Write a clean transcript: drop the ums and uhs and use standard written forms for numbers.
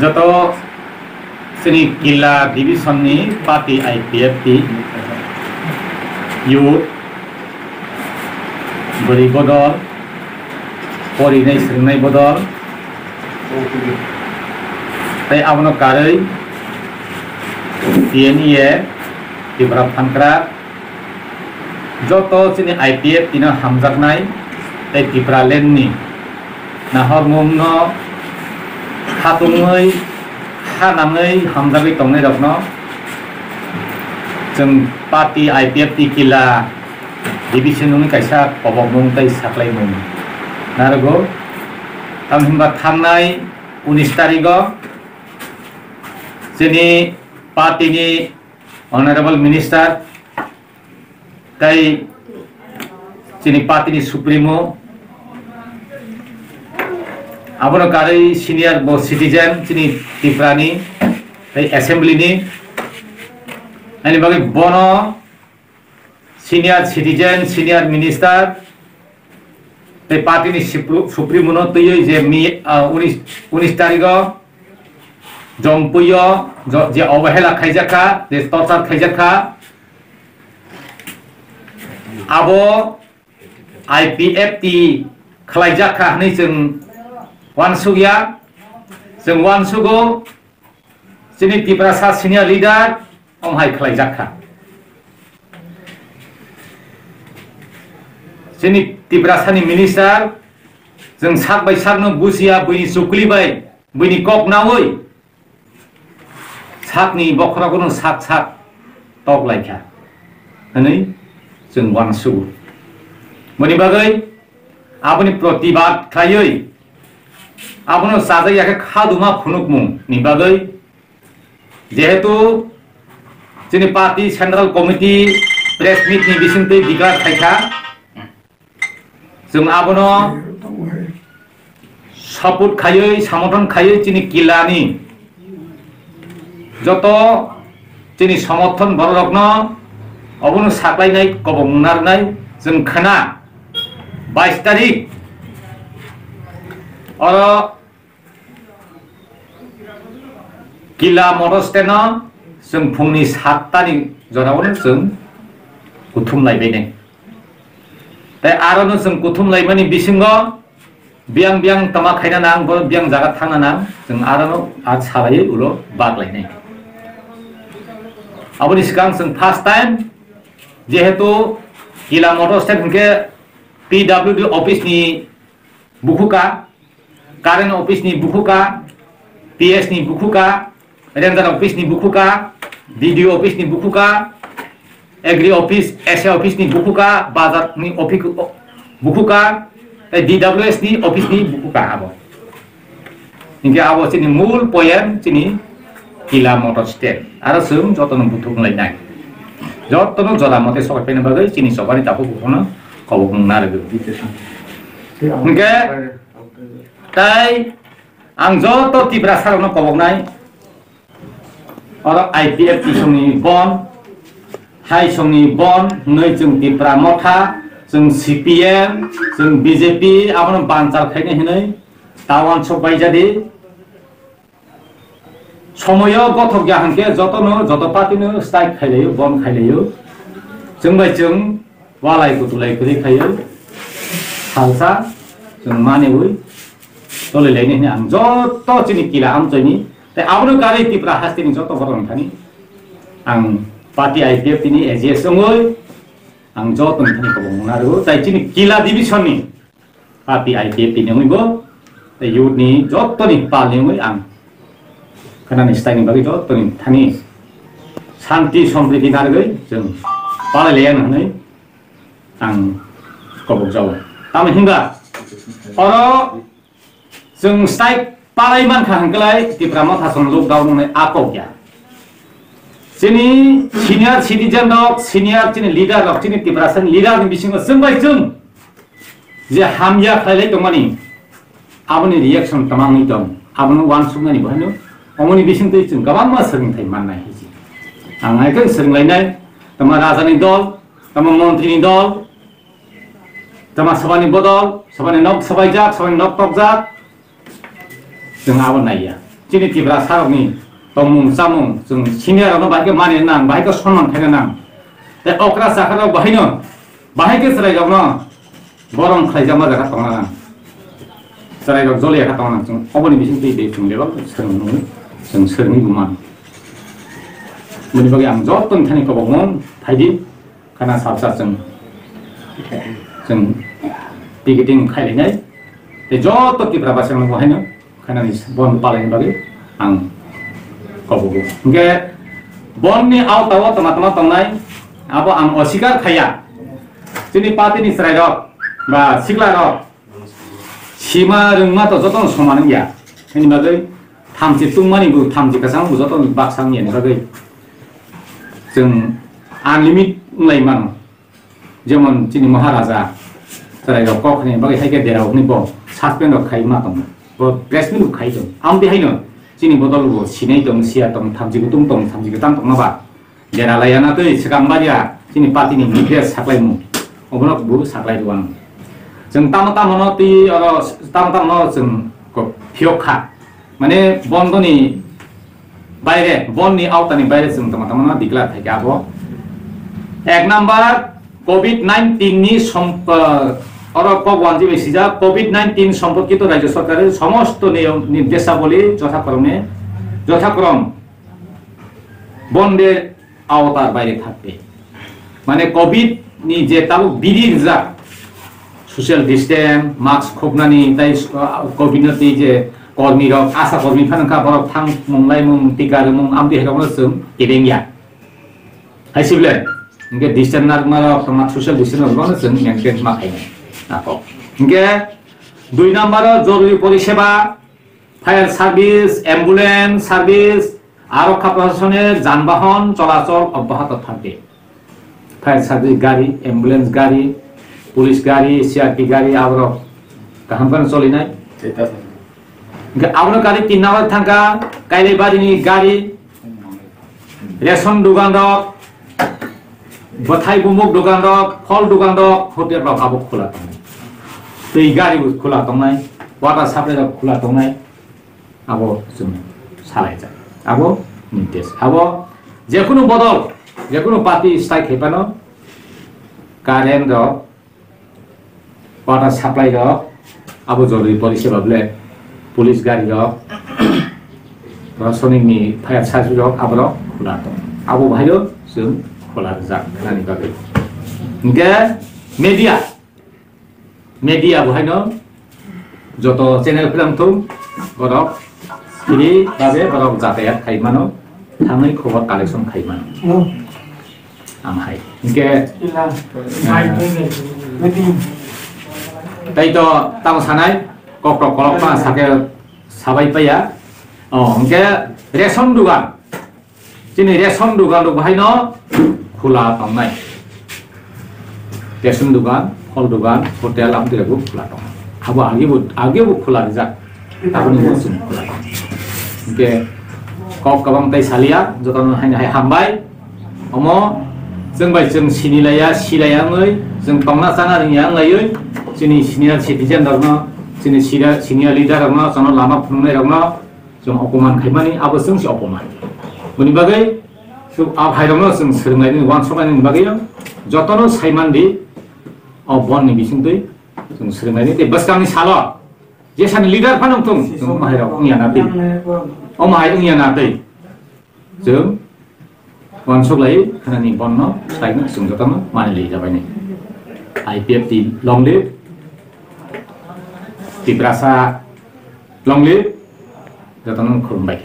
जत sini Kila division ni parti IPFT youth beri bodol pori nai sernai bodol tai abono karai TNE Tibra Phankra joto sini IPFT na hamjaknai tai Tibra len ni nahor mumno hatungai hanamai hamjagai tongnai rokno जों party IPFT Kila division ni kaisa pobok mung tai saklai mung nargo tamhimba thangnai 19 tarigo jeni party ni honorable minister tai jeni party ni supremo abono karai senior bo citizen jeni Tiprani tai assembly ni ani bagai bono senior citizen senior minister tai party ni supremo no tui je mi 19 tarigo jompuyo je obahela khaijaka je torture khaijaka abo IPFT khlaijaka hani जों wansugya जों wansugo jeni Tripura sa senior leader omhai khlaijaka jeni Tripura sani minister जों sak bai sak no busia buini sukli bai buini kok nawoi sakni bokra kono sak tok laika hani जों wansugo moni bagai aboni protibad khlaioi abono sajai yake khaduma phunukmung ni bagai jehetu jeni party central committee press meet ni bisingte diklar khaika जों abono support khaioi samothon khaioi jeni Kila ni joto jeni samothon borokno abono saklainai kobongnarnai जों khana 22 तारिख और Kila motor stand जों फुंनि 7 तानि जरावनो जों कुथुम लायबाय ताय आरोनो जों कुथुम लायमानि बिसिंगो बियां तमा खायना नां बर बियां जागा थांना नां जों आरोनो आज साबायै उलो बागलायनाय आबनि सिगां जों फर्स्ट टाइम जेहेतु Kila motor stand के PWD office ni bukuka current office ni bukuka PS ni bukuka render office ni bukuka DDO office ni bukuka agri office SA office ni bukuka bazar ni office bukuka DWS ni office ni bukuka abo hingga abo sini mul point sini Kila motor stand aro sum jotono buthuk lainai jotono jora mote sokai pena bagai sini sobani tapu bukono kobong nargo hingga tai ang joto Tripura sarano kobongnai oro IPFT songni bon hai songni bon noi जों Tripura motha जों CPM जों BJP abono banchar khaine hinai tawan sobai jadi somoyo gothok jahanke joto party no strike khaileyo bon khaileyo जों bai जों walai kutulai kuri khayo halsa जों mane ui tole laini ni ang joto chini Kila am chini te abono gari Tripura hastini joto boron thani ang party IPFT ni AGS ngoi ang joto thani ko naru tai chini Kila division ni party IPFT ni ngoi bo te youth ni joto ni pal ni ngoi ang kana ni style ni bagi joto ni thani shanti sampriti nargoi जों pal leyan hanai ang kobok jaw tam hinga oro जों strike palaiman khangklai Tripura motha song lockdown ni akokya jeni senior citizen rok senior jeni leader rok jeni Tripura san leader ni bisingo जों bai जों je hamya khlailai tongmani aboni reaction tamang dong aboni wan sungani bhanu omoni bisingte जों gabang ma sering thai mannai hiji angai kan sering lainai tama rajani dol tama mantri ni dol tama sabani bodol sabani nok sabai jak sabani nok tok jak जों आबो नाया जोंनि तिब्रा सारकनि तमुं सामुं जों सिनियरावनो बाहायखौ मानिनो नां बाहायखौ सनमान खायनो नां दा अक्रा साखाराव बाहायखौ सोलायगावनो गरम खायजामा जायगा थांना नां सोलायगाव जलिया थांना नां जों अबनि बिसिं दै थुंलेबा सोलोंनो जों सोरनि गुमान मुनि बागै आं जतन थानि कबमन थाइदि खाना साबसा जों टिकेटिं खायलायनाय बे जत तिब्रा बासांनो बहायनो खानानि बन पालायनि बागै आं कबगो ओंके बननि आवताव तमा तंनाय आबो आं अस्वीकार खाया जोंनि पार्टीनि स्रायरक बा सिग्लारक सीमा रोंमा तो जतन समान गया खायनि बागै थामजि तुंमानिबो थामजि कासां जतन बाक्सांनि बागै जों आनलिमिट लाइमान जेमन जोंनि महाराजा स्रायरक कखनि बागै हायके देरावनि ब सासपेन्ड खाय मा दं ब प्रेसमेन्ट खाय दं आं बेहायनो जोंनि बदलबो सिनाय दं सिया दं थामजिगु तुं दं थामजिगु तां दं नाबा देरालायाना दै सिगांबादिया जोंनि पार्टीनि निग्रेस साख्लायमु अबनकबो साख्लाय दं जों तामनो ति तामनो जों फियखा माने बन्दनि बायरे बननि आवतानि बायरे जों तामनो दिग्ला थाके आबो एक नम्बर कोविड-19 नि और पगवान जी सिजा कोविड-19 সম্পর্কিত রাজ্য সরকারের সমস্ত নিয়ম নির্দেশাবলী যথাক্রম বন্ধের আওতার বাইরে থাকবে মানে কোভিড নি যে তালুক বিড়ির যা সোশ্যাল ডিস্টেন্স মাস্ক খোবনানি তাই কোভিডनि যে কর্মী রক আশা কর্মী ফানকা বরক থাং মুংলাই মুং টিকা মুং আমদি হেরাवनो जों गेदेंया हायसिबले इनके डिस्टेंस नारमारक सोशल डिस्टेंस हरबानो जों मेंटेन माखायनो ओके 2 नम्बर जरुरी परिसेवा फायर सार्विस एम्बुलेंस सार्विस आरक्षा प्रशासনের যানবাহন চলাচল অব্যাহত থাকবে फायर सार्विस गाड़ी एम्बुलेंस गाड़ी पुलिस गाड़ी सीआरपी गाड़ी आरो गाहामखान चलिनाय आरो गाड़ी 3 नम्बर थांगा काइलेबारिनि गाड़ी रेशन दुकान रक बथाय बुमुक दुकान रक फल दुकान रक होटेल रक आबो खुला दै गारिबो खुला दंनाय वाटार साप्लाइ खुला दंनाय आबो जों सालायजा आबो निर्देश आबो जेकुनु बदल जेकुनु पार्टी स्ट्राइक हेबानो कारेन्ट रक वाटार साप्लाइ रक आबो जरुरी परिसेवा बले पुलिस गाड़ी रक प्रशासनिकनि फायर सार्भिस रक आबो खुला दं आबो भाइयो जों खुला जा खानि बागै इनके media बहायनो जत चैनल फिल्मथुम बरक फिरि बाबे बरक जातायात खायमानो थाङै खबर कालेक्शन खायमानो आमहाय इनके ताइतो तां सानाय कक्र कलकमा साके साबाय पाया इनके रेशन दुकान जोंनि रेशन दुकान बहायनो खुला दंनाय रेशन दुकान फल दुकान होटेल आमदेरबो खुला दं आबो आगेबो खुला जा आबोनि जों खुला के कक गबां ताइ सालिया जतन हाय हामबाय अमो जों बाय जों सिनिलाया सिलायाङै जों तंना जाना रियाङै जोंनि सिनियर सिटिजेन दरनो जोंनि सिनियर लिडार दरनो जों लामा फुंनाय दरनो जों अपमान खायमानि आबो जों अपमान बुनि बागै आभायरनो जों सोलोंनायनि वान समायनि बागै जतन साइमानदि बन बिसिंदै जों सोलोंनायनि ते बसकांनि साल जेसानि लिडार फानंथुं जों माहायराव उनियाना दै माहाय उनियाना दै जों वानसलाय खानानि बन्न साइनो जों जतन मानिलै जाबाय नै आईपीएफ टी लंग लिव तिब्रासा लंग लिव जतन खुरुमबाय